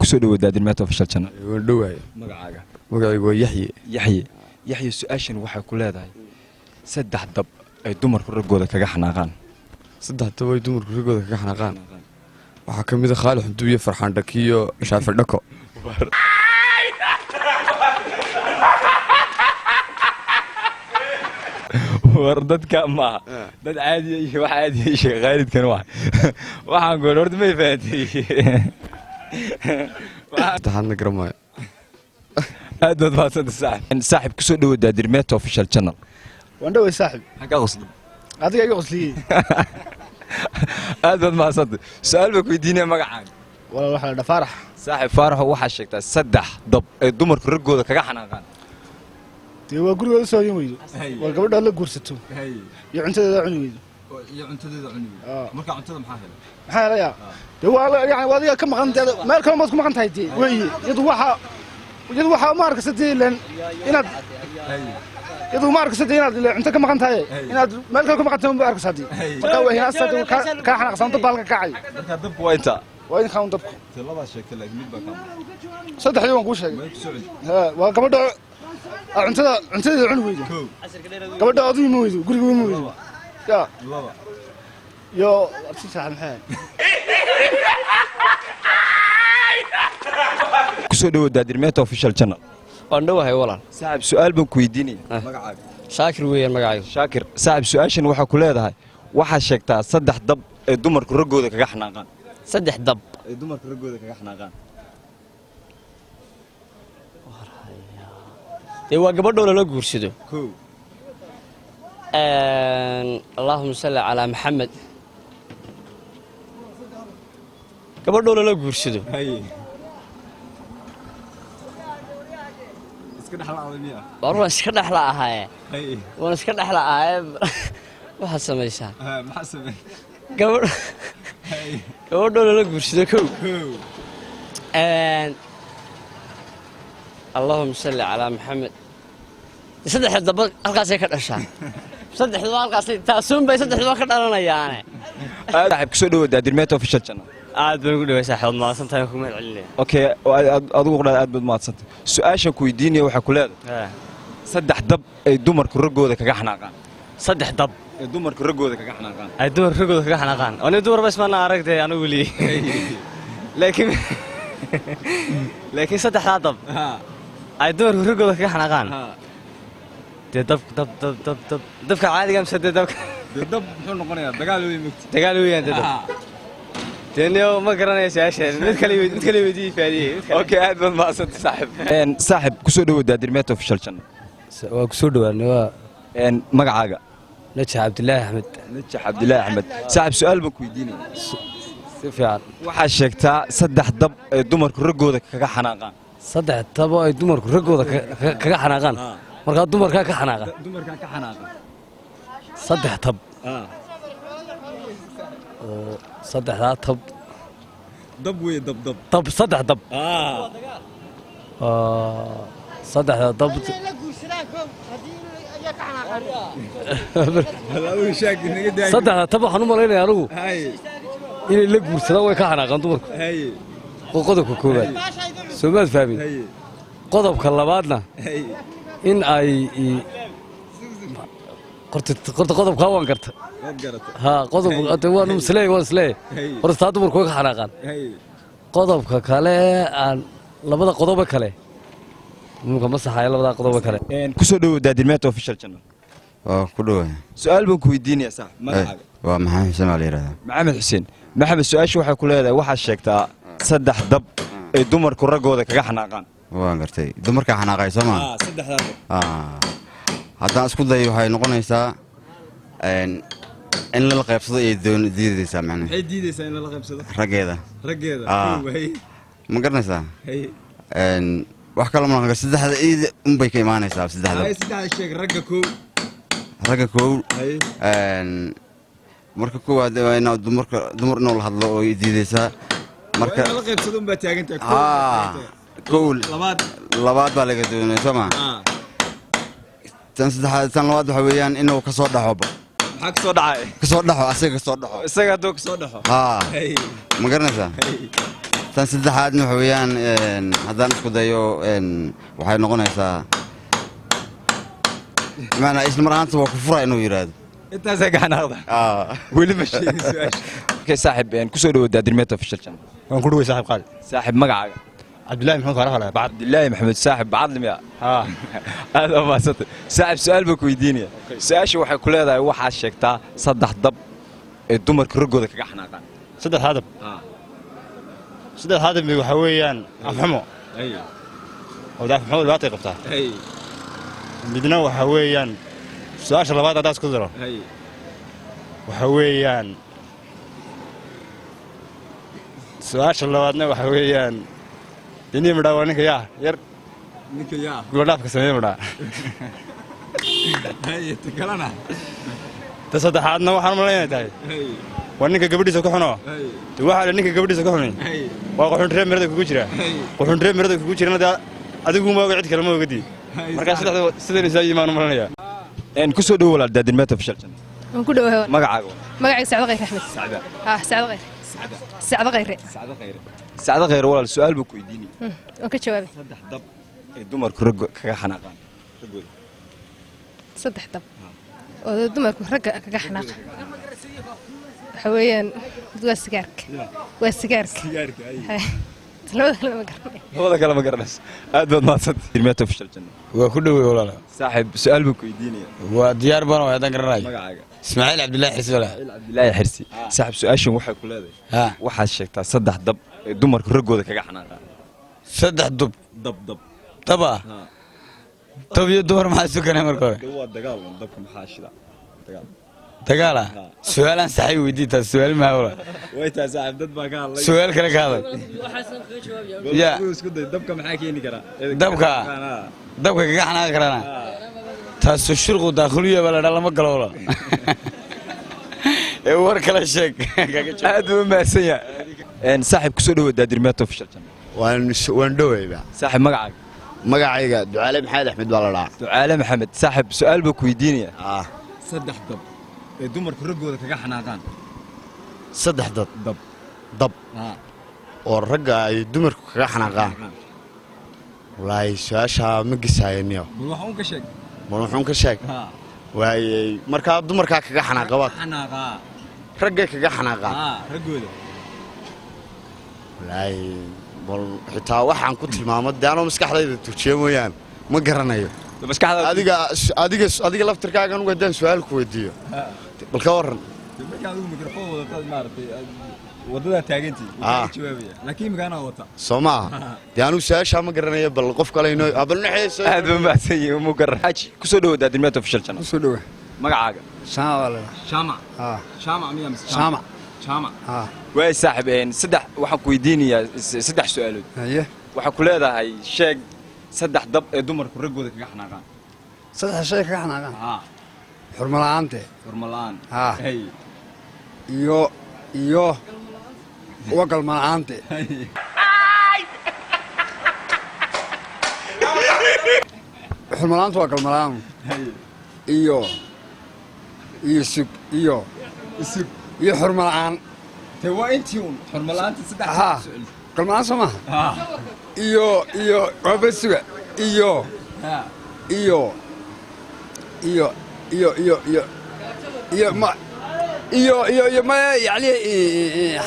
kusoo dhawaad Dirmeto official channel waan dhawaay magacaygu waa Yaxye su'aashan waxay ku leedahay saddex dab ay dumarku ragooda kaga xanaaqaan waxa kamid ah Khaalid Xunduub iyo Farxaan Dhaki iyo Shaafi Dhako war dadka ma dad caadi iyo wax caadi ah Khaalidkan waxaan gool horta ma fahantii taxadna garamay aad baad saaxib kusoo dhawaad Dirmeto official channel waan dhawaay saaxib xaga qosli adiga iga qosliyay aad baad mahadsantahay su'aal baa ku weydiinay magacaaga wala waxa la dhafaarax saaxib faarax waxa sheegtaa saddex dab ay dumarku ragooda kaga xanaaqaan waa gurigooda soo yimid waa gabadha la guursato iyo cuntadeeda cuni weydo marka cuntada maxaa helay waa yani wadiga ka maqan meel kale ma ku maqan tahay way yadu waxa ma arkasatay inaad yadu ma arkasatay inaad cunto ka maqan tahay inaad meel kale ku maqan tahay ma arkasatay marka way hinaasada ka xanaaqsan dab baalka kacay marka dabku waa inta waa in kaan dabku labada sheegtay laakiin mid baa ka saddexdii waan ku sheegay waa gabadha cuntadeeda cuni weydo gabadha aduu ma weydo guriga ma weydo yo arsi saxan maxay kusoo dhawaad Dirmeto official channel waan dhawahay walaal saaxib su'aal baan ku weydiinay magacaaga Shaakir weeyaan magacaygu Shaakir saaxib su'aashan waxa ku leedahay waxa sheegtaa saddex dab ee dumarku ragooda kaga xanaaqaan saddex dab ee dumarku ragooda kaga xanaaqaan waa gabadho la guursado Allahumma salli ala Muhammad gabadho la guursado iska dhaxla ahaye waan iska dhaxla ahaye waxa sameeysaa maxaa sameey gabadho la guursado Allahumma salli ala Muhammad saddex dab halkaas ay ka dhashaan saddexdu halkaas taasuun bay saddexdu ka dhalanayaan saaxib kusoo dhawaad Dirmeto official channel aad baan ugu dhawaay saaxiib maadsantahay ku meel celinay okay adigu qodad aad baad maadsantahay su'aasha ku weydiinay waxa ku leedahay saddex dab ay dumarku ragooda kaga xanaaqaan saddex dab ay dumarku ragooda kaga xanaaqaan ay dumarku ragooda kaga xanaaqaan oo dumar bas ma aragtay anigu wali laakiin saddex dab ay dumarku ragooda kaga xanaaqaan dabka caadiga ah saddex dab muxuu noqonayaa dagaal weeyaan dab تاني ما قرنا يا شاشة مثل يودي فادي أوكي هذا ما صدق صاحب كسودو Dirmeto official channel وكسودو أنا مقعاقة نجح عبد الله أحمد صاحب سؤال بكويديني فعلا waxaa sheegtaa saddex dab ee dumarku ragooda kaga xanaaqaan saddex dab ay dumarku ragooda kaga xanaaqaan marka dumarka ka xanaaqa saddex dab صدح طب دب وي دب طب صدح دب صدح دب صدح طب حنو مالين يا رجل إن اللي جورسنا ويكحنا قندورك قدك كوبا سمعت فاهمين قدب كلاماتنا إن أي قرت قدب كوان قرت ها قدب أتوان مسلي ورث هذا مركوك حرقان قدب كله لبدا قدب كله ممكن مسح هاي لبدا قدب كله كسودو Dirmeto official channel كله سؤال بنك ويديني يا صاحب ما ومحمد حسين علي راه محمد حسين سؤال waxa ku leedahay waxa sheegtaa saddex dab ee dumarku ragooda kaga xanaaqaan waan gartay dumarka xanaaqay Soomaa saddexda dab haddaan isku dayo waxay noqonaysaa in la qaybsado ay diidaysaa macna waxay diidaysaa in la qaybsado rageeda ma garanaysaa wax kale ma noqon saddexda iid un bay ka imaanaysaa saddexda sheeg ragga koow marka koowaad waa in dumar inuu la hadlo oo diidaysaa marka la qaybsado un baa taagantahay koow labaad baa laga doonaya Soomaa tan saddexaad tan labaad waxa weeyaan inuu ka soo dhaxoba maxaa ka soo dhacay asaga ka soo dhaxo isaga haduu ka soo dhaxo ma garanaysaa tan saddexaadna waxa weeyaan haddaan isku dayo waxay noqonaysaa macnaa isla mar ahaanta waa ku fura inuu yidhaahdo intaasay gaxanaaqda weli ma sheegin su-aasha okay saaxib ku soo dhawo daadirmeet official channel waan ku dhaway saaxiib qaali saaxib magacaaga cabdillaahi maxamed faarax walaal bacad cabdillaahi maxamed saaxib bacadlim yaa aad u maasantay saaxib su-aal baan ku weydiinaya su-aasha waxay ku leedahay waxaad sheegtaa 3 dab ee dumarka raggooda kaga xanaaqaan saddex hadab waxa weeyaan afxumo oo afxumo dhibaatay qabtaa midna waxa weeyaan su-aasha labaad haddaad isku daro waxa weeyaan su-aasha labaadna waxa weeyaan inii midhaa waa ninka yaa yar guladhaafka sameeye midhaa ta saddexaadna waxaan malaynay tahay waa ninka gabadhiisa ku xuno de waxaa le ninka gabadhiisa ku xunay waa quxuntiree mirada kugu jira quxuntiree mirada kugu jirana dee adigu ma oga cid kale ma ogadii markaa sideen isaa yimaan malanaya ku soo dhawo walaal daadirmeet official channel waan ku dhawahay magacaaga magacayga sacdo khayr axmed sacdo khayre sacdo khayr walaal su-aal buu ku weydiinaya waan ka jawaabay 3 dab ee dumarku ragga kaga xanaaqaan raggooda 3 dab oo dumarku ragga kaga xanaaqa waxa weeyaan waa sigaarka labada kale ma garanayso aad baad mahadsantay daadirmeet official channel waa ku dhawey walaal saaxib su-aal buu ku weydiinaya waa diyaar baan oo haddaan garanayo magacaaga ismaaciil cabdillaahi xirsi walaal cabdillaahi xirsi saaxib su-aashan waxay ku leedahay waxaad sheegtaa 3 dab ee dumarku raggooda kaga xanaaqaan 3 dub dab daba dab iyo dumar maxaa isu kanay marka hore waa dagaal dabka maxaa shida dagaala su-aalaan saxay weydiintaa su-aal maa wala way taa saaxib dad baa ka hadlay su-aal kale ka hadal ya isku day dabka maxaa keeni karaa dabka kaga xanaaqi karana taasu shurqu daakhuliya baa la dhaa lama galo wala ee war kale sheeg aad buu mahadsan yahay saaxib ku soo dhawo daadirmeet official channel waan dhowayba saaxib magacayga ducaale maxamed axmed baa la dhahaa ducaale maxamed saaxib su-aal buu ku weydiinaya 3 dab ee dumarku raggooda kaga xanaaqaan 3 dab oo ragga ay dumarku kaga xanaaqaan wallaahi su-aashaa ma gisaayaniyo waxuun ka sheeg waayey markaa dumarkaa kaga xanaaqa raggay kaga xanaaqaan raggooda wallaahi bal xitaa waxaan ku tilmaamo dee anoo maskaxdayda tujiye mooyaan ma garanayo adiga laftirkaaga anugu haddaan su-aal ku weydiiyo bal ka warran wadadaa taagantii jawaabaya laakiin magaana wata soo maaha dee anugu su-aashaa ma garanayo bal qof kale inoo bal naxeeso aad buu mahadsan yahay mu garan xaaji ku soo dhawo daadirmeet official channel soo dhawo magacaaga shaama waay saaxib saddex waxaan ku weydiinayaa 3 su-aalood waxaa ku leedahay sheeg 3 dab ee dumarku raggooda kaga xanaaqaan 3 shay kaga xanaaqaan xurmala'aan iyo wagalmala'aante xurmala'aantu waa galmala'aan iyo sug iyo xurmala'aan te waa intii un xurmala'aanta 3 galmala'aan soo maaha iyo waaba suga iyo ma yani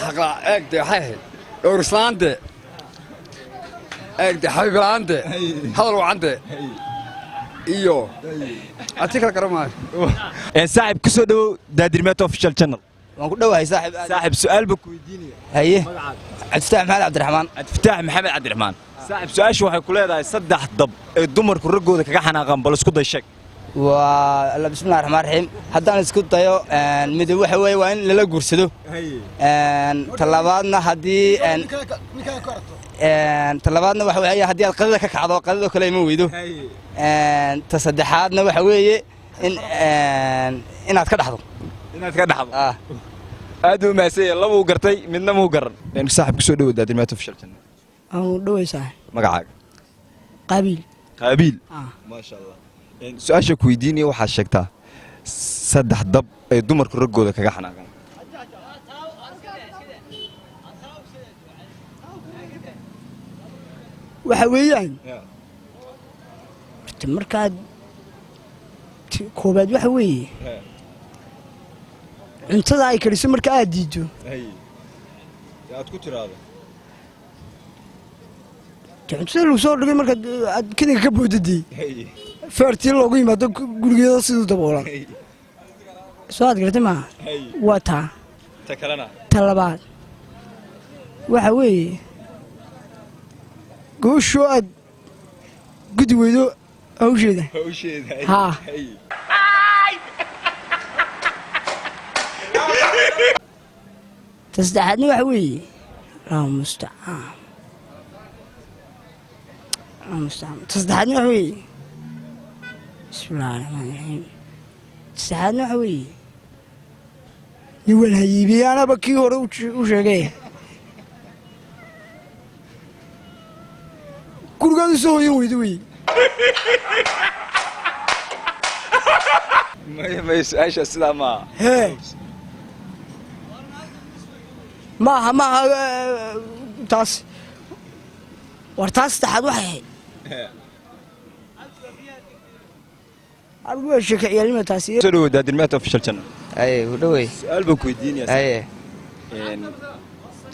xaqa eegde waxay ahayd dhowrislaante eegde xabiibla'aante hadal wacante iyo ati kala garan maayo saaxib ku soo dhawo daadirmeet official channel waan ku dhowahay saaxib su-aal buu ku weydiinaya haye cabdifitaax maxamed cabdiraxmaan saaxib su-aasha waxay ku leedahay 3 dab ee dumarku raggooda kaga xanaaqaan bal isku day sheeg waa bismillahi raxmaan raxiim haddaan isku dayo mid waxa weeye waa in lala guursado talabaadna haddii talabaadna waxa weeye haddii aad qadada ka kacdo qadadoo kale ima weydo ta saddexaadna waxa weeye inaad ka dhaxdo aad buu mahadsan yahay laba uu gartay midna muu garan saaxib ku soo dhawo daadirmeet official channel aan dhawaysaa magacaaga qaabiil maasha allah su-aasha ku weydiinaya waxaad sheegtaa 3 dab ee dumarku raggooda kaga xanaaqaan waxa weeyaan markaad koobaad waxa weeye cuntada ay kariso marka aad diido aad ku tiraado cuntada lagu soo dhigay marka aad kiniga ka boodadii feertii loogu yimaado gurigeeda siduu daboolan soo aad gartay maaha waa taa ta kalena ta labaad waxa weeye gooshoo aad gudi weydo hawsheeda haa ta saddexaadna waxa weeye mustacaan ta saddexaadna waxa weeye bismillaahi raxmaani raxiim ta saddexaadna waxa weeye nin waan hayiibiyey anaba kii hore u sheegay gurigaadu soo hoyan weydo wey may su-aasha sidaa maaha hee maaha taas war taas saddexaad waxay ahayd argu sheeka ciyaalnima taasi soo dhawo daadilmaata official channel u dhawey su'aal baan ku weydiinayaa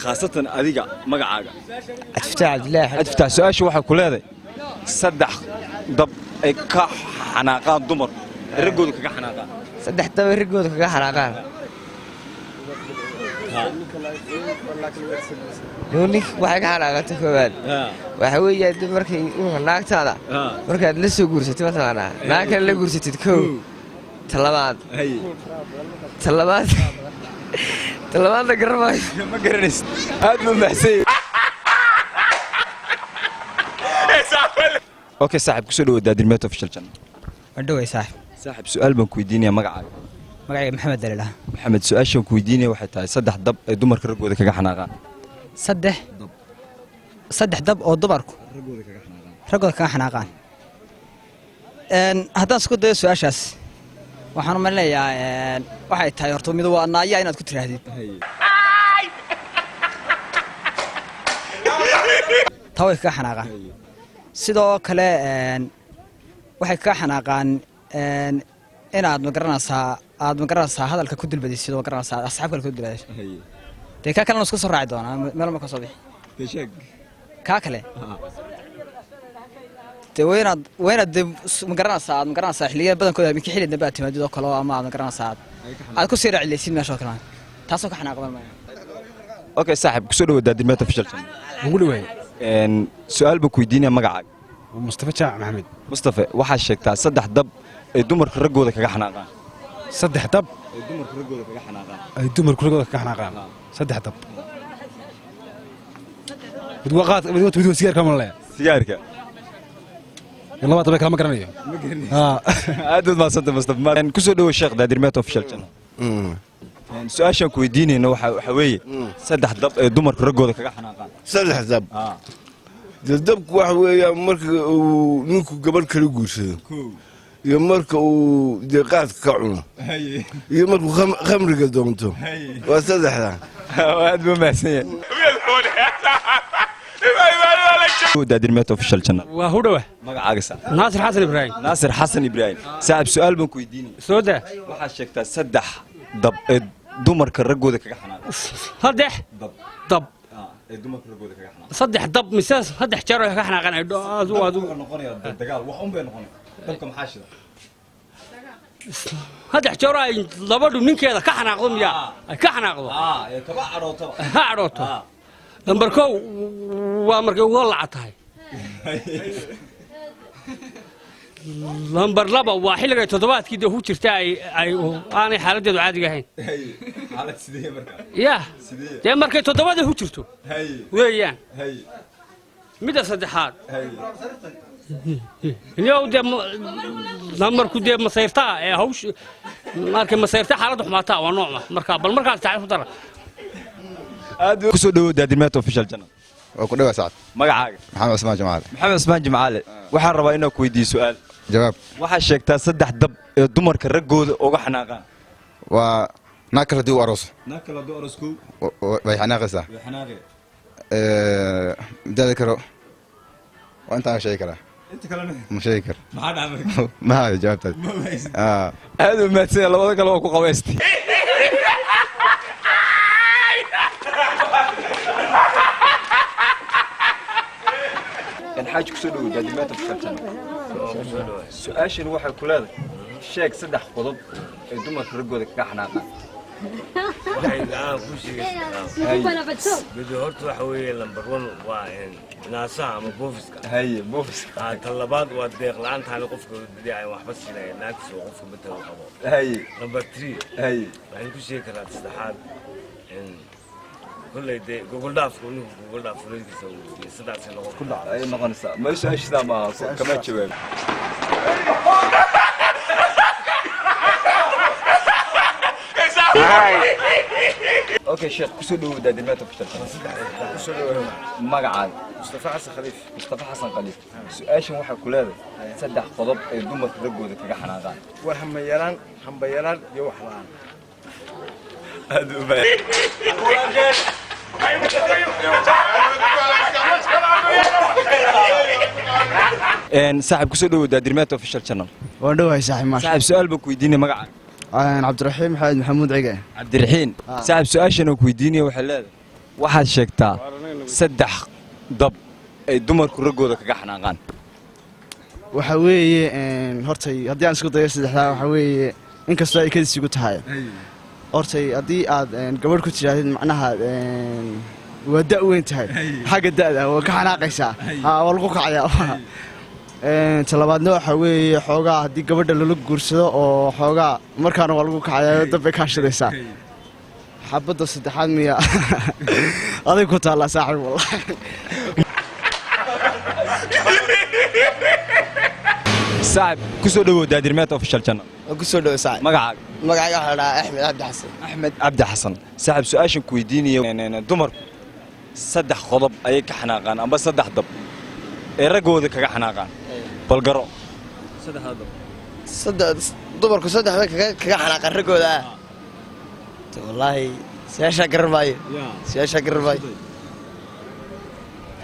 khaasatan adiga magacaaga adftaa cabdilaahi adftaa su-aasha waxay ku leedahay saddex dab ay ka xanaaqaan dumar raggooda kaga xanaaqaan saddex dab ay raggooda kaga xanaaqaan ninka waxay ka xanaaqanta koowaad waxa weeye dib markay naagtaada markaad la soo guursatid mataqaanaa naag kale la guursatid kow talabaadna garamayo ma garanaysid aad buu mahsan okay saaxib kusoo dhawo daadilmaata official channel wadhawey saaxib su'aal baan ku weydiinayaa magacaaga magacayga maxamed dalilah maxamed su-aashaan ku weydiinaya waxay tahay saddex dab ay dumarka raggooda kaga xanaaqaan saddex dab oo dumarku raggooda kaga xanaaqaan haddaan isku dayo su-aashaas waxaan u malinayaa waxay tahay horta mid waa naaya inaad ku tiraahdid taa way kaga xanaaqaan sidoo kale waxay kaga xanaaqaan inaad magaranaysaa hadalka ku dilbadaysid oo magaranaysaa asxaab kale ku dilbadaysid dee kaa kalena isku soo raaci doonaa meel ma ka soo bixi kaa kale dee waynaad dee magaranaysaa xilliyada badankooda habeenkii xilli dambe aad timaadid oo kale ama aad magaranaysaa aad ku sii raacilaysid meesha oo kale taasoo ka xanaaqban maya okay saaxib kusoo dhawo daadilmaata official channel ugu dhawaay su'aal baan ku weydiinayaa magacaaga mustafa jaac maxamed mustafa waxaad sheegtaa saddex dab ay dumarka raggooda kaga xanaaqaan saddex dab ay dumarka raggooda kaga xanaaqaan ay dumarku raggooda kaga xanaaqaan saddex dab mid waa sigaarka ma leeyahay sigaarka laba dab kala ma garanayo aad baad mahadsantay mustafa kusoo dhawo sheekh daadilmaata official channel su-aashaan ku weydiinayna waxa weeye saddex dab ay dumarka raggooda kaga xanaaqaan saddex dab dabku waxa weeyaan marka uu ninku gabadh kala guursado iyo marka uu dee qaadka ka cuno iyo markuu khamriga doonto waa saddexda aad buu mahadsan yahay daadilmaata official channel waa hudhawa magacaaga saa naasir xasan ibraahim naasir xasan ibraahim saaxib su'aal baan ku weydiinaya soo daa waxaad sheegtaa saddex dab ee dumarka raggooda kaga xanaaqaan saddex dab ee dumarka raggooda kaga xanaaqaan saddex dab mise saddex jeer ay kaga xanaaqaan ay noqonaya dagaal wax un bay noqonaya dabka maxaa shida saddex jeer ay labadhu ninkeeda ka xanaaqdo miyaa ay ka xanaaqdo ee kaba cadhootaba ha cadhooto lambar kow waa markay uga laca tahay lambar laba waa xilligay toddobaadkii dee ku jirta aanay xaaladdeedu caadiga ahayn ya dee markay toddobada ku jirto weeyaan midda saddexaad inuu dee lambarku dee masayrtaa ee hawsh markay masayrta xaaladdu xumaataa waa noocma marka bal markaas taariikh dara aad kusoo dhawo daadilmaata official channel waa ku dhawa sacad magacaaga maxamed cusmaan jamaale maxamed cusmaan jamaale waxaan rabaa inaan ku weydiiyo su'aal jawaab waxaad sheegtaa saddex dab ee dumarka raggooda uga xanaaqaan waa naag kale haddii u arooso naag kale haddii u aroosko way xanaaqaysaa way xanaaqee midaada karo وانت انا شيء كره انت كلامك ما شيء كره ما حد عمل ما هذا جاوبت هذا ما تسال لبدا kale waa ku qaweystay in xaaj ku soo dhaw daadimaanta ku saabsan su'aashan waxa ku leedahay sheeg saddex qodob ee dumarka ragooda kaga xanaaqaan بدي هرت وحوي لمبر 1 وين ناسا ما بوفسكا هي بوفسكا طلبات وديق لان تاع قفك بدي اي واحد بس ناقص وقفك بده القبو هي نمبر 3 هي يعني كل شيء كانت استحال كل دي جوجل داف جوجل داف فريق يسوي صدق سنه كل اي نقنسا ما ايش ذا ما كمان شباب اوكي شيخ كسو دو دادمات كسو دو مقعد مصطفى حسن خليف مصطفى حسن خليف سؤاشن waxa ku leedahay saddex qodob ay dumarka ragooda kaga xanaaqaan war hambayaraan iyo wax laan aad u baa صاحب كسو دو دادمات official channel waan dhawahay saaxiib maasha صاحب su'aal baan ku weydiinay magaca cabdiraxiim maxamed maxamuud cige cabdiraxiin صاحب su'aashan oo ku weydiinay waxa leedahay waxaad sheegtaa saddex dab ay dumarku ragooda kaga xanaaqaan waxa weeye hortay haddii aan isku dayo saddexdaa waxa weeye inkastoo ay kadis igu tahay hortay haddii aad gabadh ku tirahdid macnaha waa da' weyn tahay xagga da'da waa ka xanaaqaysaa waa lagu kacayaa talabaadna waxa weeye xoogaa haddii gabadha lala guursado oo xoogaa markaana waa lagu kacayaa dab bay kaashadaysaa xabadda saddexaad miya aday ku taallaa saaxiib wallahi صاحب كسو دو دادمات official channel كسو دو صاحب magacaaga magacayga waxa la Axmed Abdi Xasan Axmed Abdi Xasan صاحب su'aashan ku weydiinayo dumarku saddex qodob ay ka xanaaqaan amba saddex dab ee ragooda kaga xanaaqaan bal garo saddex dumarku saddex bay kaga xanaaqaan ragooda wallahi siyaasha garmaayo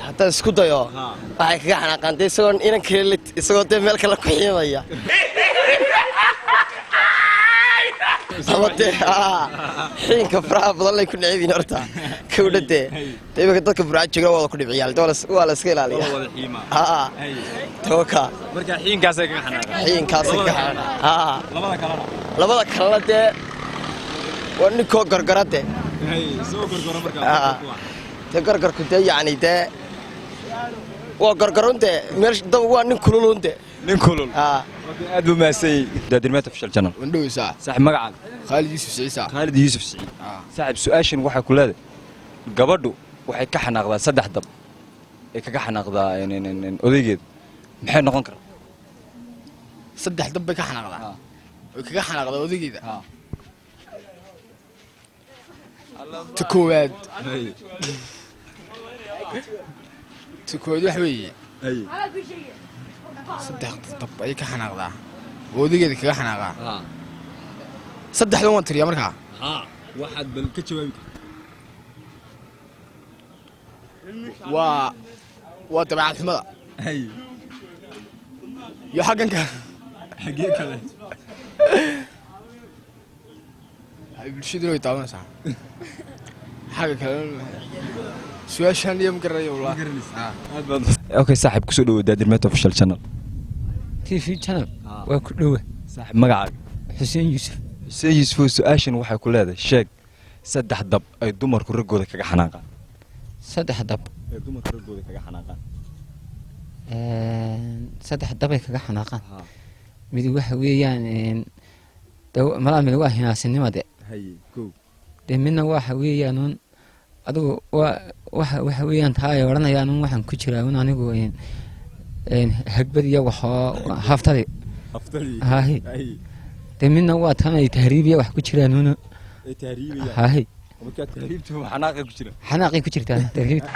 hatta isku dayo waxay kaga xanaaqaan isagoo inan kale isagoo meel kale ku xiimaya sababtee xiinka faraha badan lay ku nacibin horta kawdhade iminka dadka faraha jooga wada ku dhibciyaal waa la iska ilaaliya tawaka marka xiinkaasay kaga xanaaqaan labada kalena dee waa ninkoo gargarade dee gargarku dee yacni dee waa gargarunte meesha dab waa nin kululunte nin kulul aad buu maasay daadimات official channel wandhow saaxib magacaaga Khalid Yusuf Ciisa Khalid Yusuf Ciisa saaxib su'aashan waxa ku leedahay gabadhu waxay ka xanaaqdaa saddex dab ee kaga xanaaqdaa odaygeed maxay noqon karaa saddex dab bay ka xanaaqdaa oo kaga xanaaqdaa odaygeeda تكواد wax weeye saddex dab ay ka xanaaqdaa wadigeeda kaga xanaaqaa saddexdan waan tiriyaa markaa waxaad bal ka jawaabi waa dabeecad xumada iyo xagganka xaggee kale bulshaduna way taabanaysaa حاجة كلام سؤال يوم قرية والله اوكي صاحب كسو دو دادمات official channel تي في channel waa ku dhowe صاحب magacaaga Xuseen Yusuf su'aashan waxay ku leedahay sheeg saddex dab ay dumarku ragooda kaga xanaaqaan saddex dab ay dumarku ragooda kaga xanaaqaan saddex dab ay kaga xanaaqaan mid waxa weeyaan malaamil waa hinaasinimade midna waxa weeyaan adigu waxa weeyaan taa ay oranayaan waxaan ku jiraa anigu hagbad iyo waxoo haftadi midna waa tan ay tahriibiya wax ku jiraan marka tahriibtu xanaaqay ku jiraan xanaaqay ku jirtaan tahriibta